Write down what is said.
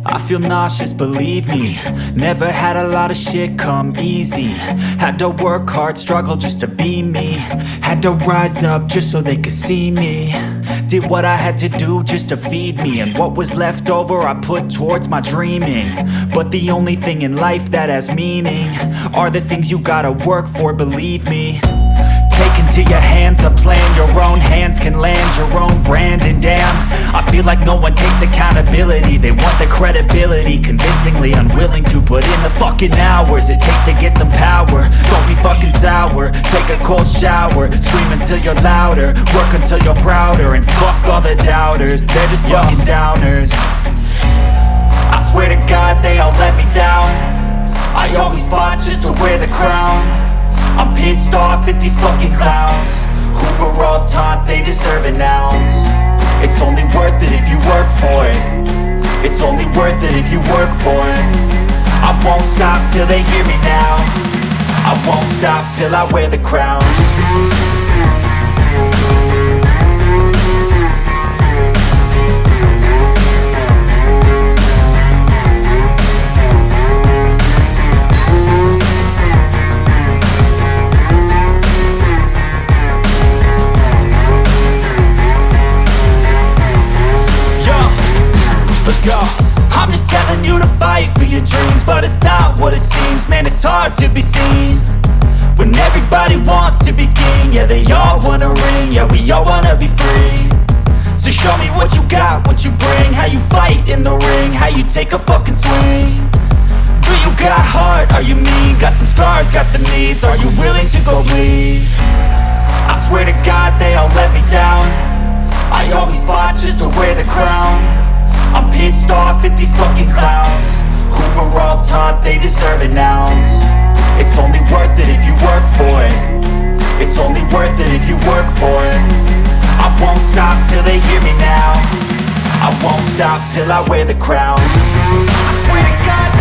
I feel nauseous, believe me. Never had a lot of shit come easy. Had to work hard, struggle just to be me. Had to rise up just so they could see me. Did what I had to do just to feed me. And what was left over I put towards my dreaming. But the only thing in life that has meaning are the things you gotta work for, believe me. Take into your hands a plan, your own hands can land your own brand. And damn, I feel like no one takes accountability. They want the credibility, convincingly unwilling to put in the fucking hours it takes to get some power. Don't be fucking sour, take a cold shower, scream until you're louder, work until you're prouder. And fuck all the doubters, they're just fucking downers. I swear to God they all let me down. I always fought just to wear the crown. I'm pissed off at these fucking clowns who were all taught they deserve an ounce. It's only worth it if you work for it. It's only worth it if you work for it. I won't stop till they hear me now. I won't stop till I wear the crown. I'm just telling you to fight for your dreams, but it's not what it seems. Man, it's hard to be seen when everybody wants to be king. Yeah, they all wanna ring, yeah, we all wanna be free. So show me what you got, what you bring, how you fight in the ring, how you take a fucking swing. Do you got heart, are you mean? Got some scars, got some needs, are you willing to go bleed? I swear to God they all let me down. I always fought just to wear the crown. I'm pissed off at these fucking clowns who were all taught they deserve an ounce. It's only worth it if you work for it. It's only worth it if you work for it. I won't stop till they hear me now. I won't stop till I wear the crown. I swear to God